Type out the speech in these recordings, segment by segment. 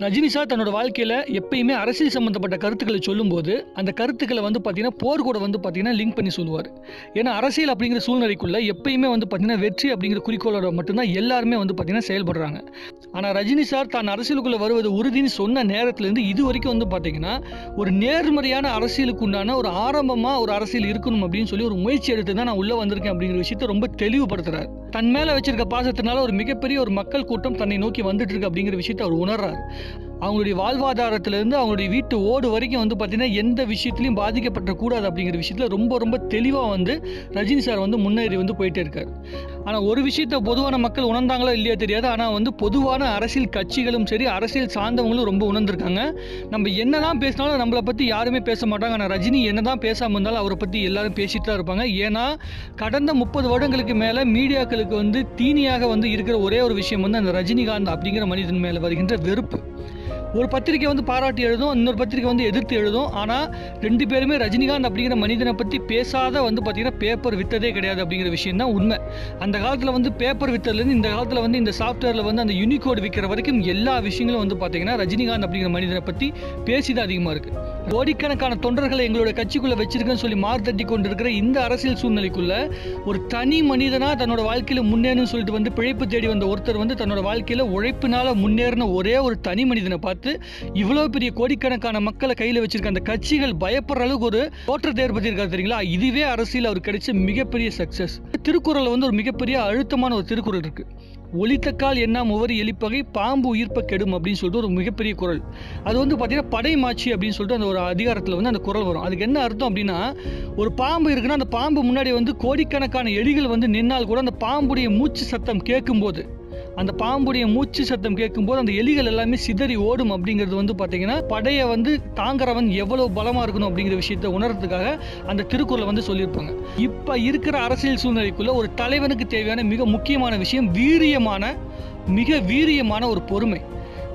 Rajini sir தன்னோட வாழ்க்கையில் எப்பயுமே அரசியல் சம்மந்தப்பட்ட கருத்துக்களை சொல்லும்போது அந்த கருத்துக்களை வந்து பார்த்தீங்கன்னா போர் கூட வந்து பார்த்தீங்கன்னா லிங்க் பண்ணி சொல்லுவார். ஏன்னா அரசியல் அப்படிங்கிற சூழ்நிலைக்குள்ளே எப்பயுமே வந்து பார்த்தீங்கன்னா வெற்றி அப்படிங்கிற குறிக்கோளோட மட்டும்தான் எல்லாருமே வந்து பார்த்தீங்கன்னா செயல்படுறாங்க. ஆனால் ரஜினி சார் தான் அரசியலுக்குள்ளே வருவது உறுதின்னு சொன்ன நேரத்துலேருந்து இது வரைக்கும் வந்து பார்த்தீங்கன்னா ஒரு நேர்மறையான அரசியலுக்கு உண்டான ஒரு ஆரம்பமாக ஒரு அரசியல் இருக்கணும் அப்படின்னு சொல்லி ஒரு முயற்சி எடுத்து தான் நான் உள்ளே வந்திருக்கேன் அப்படிங்கிற விஷயத்தை ரொம்ப தெளிவுபடுத்துறாரு. தன் மேலே வச்சிருக்க பாசத்தினால ஒரு மிகப்பெரிய ஒரு மக்கள் கூட்டம் தன்னை நோக்கி வந்துட்டு இருக்கு அப்படிங்கிற விஷயத்தை அவர் உணர்றாரு. அவங்களுடைய வாழ்வாதாரத்திலேருந்து அவங்களுடைய வீட்டு ஓடு வரைக்கும் வந்து பார்த்தீங்கன்னா எந்த விஷயத்துலையும் பாதிக்கப்படக்கூடாது அப்படிங்கிற விஷயத்தில் ரொம்ப ரொம்ப தெளிவாக வந்து ரஜினி சார் வந்து முன்னேறி வந்து போயிட்டே இருக்கார். ஆனால் ஒரு விஷயத்தை பொதுவான மக்கள் உணர்ந்தாங்களோ இல்லையோ தெரியாது, ஆனால் வந்து பொதுவான அரசியல் கட்சிகளும் சரி அரசியல் சார்ந்தவங்களும் ரொம்ப உணர்ந்திருக்காங்க. நம்ம என்னதான் பேசினாலும் நம்மளை பற்றி யாருமே பேச மாட்டாங்க. ஆனால் ரஜினி என்னதான் பேசாமல் இருந்தாலும் அவரை பற்றி எல்லாரும் பேசிட்டு தான் இருப்பாங்க. ஏன்னா கடந்த 30 வருடங்களுக்கு மேலே மீடியாக்களுக்கு வந்து தீனியாக வந்து இருக்கிற ஒரே ஒரு விஷயம் வந்து அந்த ரஜினிகாந்த் அப்படிங்கிற மனிதன் மேலே வருகின்ற வெறுப்பு. ஒரு பத்திரிக்கை வந்து பாராட்டி எழுதும், இன்னொரு பத்திரிக்கை வந்து எதிர்த்து எழுதும். ஆனால் ரெண்டு பேருமே ரஜினிகாந்த் அப்படிங்கிற மனிதனை பற்றி பேசாத வந்து பார்த்தீங்கன்னா பேப்பர் விற்றதே கிடையாது அப்படிங்கிற விஷயம் தான் உண்மை. அந்த காலத்தில் வந்து பேப்பர் விற்றதுலேருந்து இந்த காலத்தில் வந்து இந்த சாஃப்ட்வேரில் வந்து அந்த யூனிகோடு விற்கிற வரைக்கும் எல்லா விஷயங்களும் வந்து பார்த்தீங்கன்னா ரஜினிகாந்த் அப்படிங்கிற மனிதனை பற்றி பேசி தான் அதிகமாக இருக்குது. கோடிக்கணக்கான தொண்டர்களை எங்களோட கட்சிக்குள்ளே வச்சிருக்கேன்னு சொல்லி மார்த்தட்டி கொண்டு இருக்கிற இந்த அரசியல் சூழ்நிலைக்குள்ள ஒரு தனி மனிதனாக தன்னோட வாழ்க்கையில் முன்னேறணும்னு சொல்லிட்டு வந்து பிழைப்பு தேடி வந்த ஒருத்தர் வந்து தன்னோட வாழ்க்கையில் உழைப்பினால் முன்னேறின ஒரே ஒரு தனி மனிதனை பார்த்து இவ்வளோ பெரிய கோடிக்கணக்கான மக்களை கையில் வச்சிருக்க அந்த கட்சிகள் பயப்படுற அளவுக்கு ஒரு தோற்றத்தை ஏற்படுத்தியிருக்காரு தெரியுங்களா? இதுவே அரசியல் அவர் கிடைச்ச மிகப்பெரிய சக்சஸ். திருக்குறள் வந்து ஒரு மிகப்பெரிய அழுத்தமான ஒரு திருக்குறள் இருக்கு. ஒளித்தக்கால் எண்ணாம் ஒவ்வொரு எலிப்பகை பாம்பு உயிர்ப்ப கெடும் அப்படின்னு சொல்லிட்டு ஒரு மிகப்பெரிய குறள். அது வந்து பார்த்தீங்கன்னா படைமாட்சி அப்படின்னு சொல்லிட்டு அந்த ஒரு அதிகாரத்தில் வந்து அந்த குறள் வரும். அதுக்கு என்ன அர்த்தம் அப்படின்னா, ஒரு பாம்பு இருக்குன்னா அந்த பாம்பு முன்னாடி வந்து கோடிக்கணக்கான எலிகள் வந்து நின்னால் கூட அந்த பாம்புடைய மூச்சு சத்தம் கேட்கும்போது அந்த எலிகள் எல்லாமே சிதறி ஓடும் அப்படிங்கிறது வந்து பார்த்தீங்கன்னா படையை வந்து தாங்கிறவன் எவ்வளவு பலமாக இருக்கணும் அப்படிங்கிற விஷயத்தை உணர்றதுக்காக அந்த திருக்குறளை வந்து சொல்லியிருப்பாங்க. இப்போ இருக்கிற அரசியல் சூழ்நிலைக்குள்ள ஒரு தலைவனுக்கு தேவையான மிக முக்கியமான விஷயம் மிக வீரியமான ஒரு பொறுமை.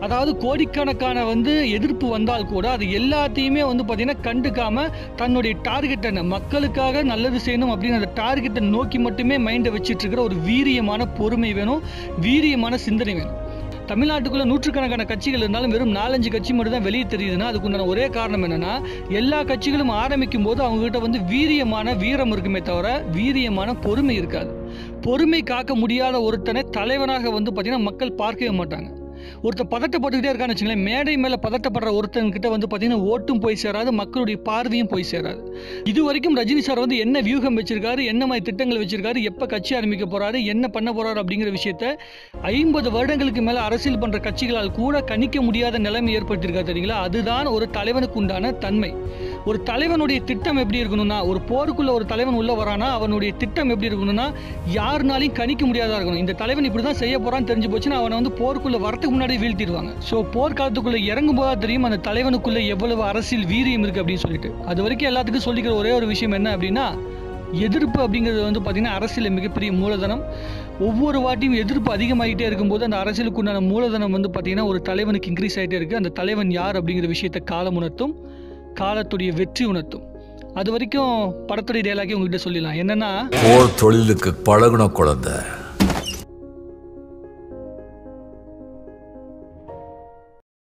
அதாவது கோடிக்கணக்கான வந்து எதிர்ப்பு வந்தால் கூட அது எல்லாத்தையுமே வந்து பார்த்தீங்கன்னா கண்டுக்காம தன்னுடைய டார்கெட்டை மக்களுக்காக நல்லது செய்யணும் அப்படின்னு அந்த டார்கெட்டை நோக்கி மட்டுமே மைண்டை வச்சுட்டு இருக்கிற ஒரு வீரியமான பொறுமை வேணும், வீரியமான சிந்தனை வேணும். தமிழ்நாட்டுக்குள்ள நூற்றுக்கணக்கான கட்சிகள் இருந்தாலும் வெறும் 4-5 கட்சி மட்டும் தான் வெளியே தெரியுதுன்னா அதுக்குண்டான ஒரே காரணம் என்னன்னா, எல்லா கட்சிகளும் ஆரம்பிக்கும் போது அவங்க கிட்ட வந்து வீரம் இருக்குமே தவிர வீரியமான பொறுமை இருக்காது. பொறுமை காக்க முடியாத ஒருத்தனை தலைவனாக வந்து பார்த்தீங்கன்னா மக்கள் பார்க்கவே மாட்டாங்க. ஒருத்தர் பதட்டப்பட்டுக்கிட்டே இருக்கான்னு வச்சுங்களேன், மேடை மேலே பதட்டப்படுற ஒருத்தன்கிட்ட வந்து பார்த்தீங்கன்னா ஓட்டும் போய் சேராது, மக்களுடைய பார்வையும் போய் சேராது. இது வரைக்கும் ரஜினி சார் வந்து என்ன வியூகம் வச்சிருக்காரு, என்ன மாதிரி திட்டங்கள் வச்சிருக்காரு, எப்போ கட்சி ஆரம்பிக்க போறாரு, என்ன பண்ண போறாரு அப்படிங்கிற விஷயத்த 50 வருடங்களுக்கு மேலே அரசியல் பண்ற கட்சிகளால் கூட கணிக்க முடியாத நிலைமை ஏற்படுத்தியிருக்காரு தெரியுங்களா? அதுதான் ஒரு தலைவனுக்கு உண்டான தன்மை. ஒரு தலைவனுடைய திட்டம் எப்படி இருக்கணும்னா, ஒரு போருக்குள்ள ஒரு தலைவன் உள்ள வரானா அவனுடைய திட்டம் எப்படி இருக்கணும்னா யாருனாலையும் கணிக்க முடியாதா இருக்கணும். இந்த தலைவன் இப்படி தான் செய்ய போறான்னு தெரிஞ்சு போச்சுன்னா அவனை வந்து போருக்குள்ள வரத்துக்கு முன்னாடி வீழ்த்திடுவாங்க. ஸோ போர்க்காலத்துக்குள்ள இறங்கும் போதா தெரியும் அந்த தலைவனுக்குள்ள எவ்வளவு அரசியல் வீரியம் இருக்கு அப்படின்னு சொல்லிட்டு. அது வரைக்கும் எல்லாத்துக்கும் சொல்லிக்கிற ஒரே ஒரு விஷயம் என்ன அப்படின்னா, எதிர்ப்பு அப்படிங்கிறது வந்து பார்த்தீங்கன்னா அரசியல் மிகப்பெரிய மூலதனம். ஒவ்வொரு வாட்டியும் எதிர்ப்பு அதிகமாகிட்டே இருக்கும்போது அந்த அரசியலுக்கு உண்டான மூலதனம் வந்து பார்த்தீங்கன்னா ஒரு தலைவனுக்கு இன்க்ரீஸ் ஆகிட்டே இருக்கு. அந்த தலைவன் யார் அப்படிங்கிற விஷயத்தை காலம் உணர்த்தும், காலத்துடைய வெற்றி உணர்த்தும். அது வரைக்கும் படத்துடைய டயலாகே உங்ககிட்ட சொல்லிடலாம். என்னன்னா, போர் தொழிலுக்கு பழகுன குழந்தை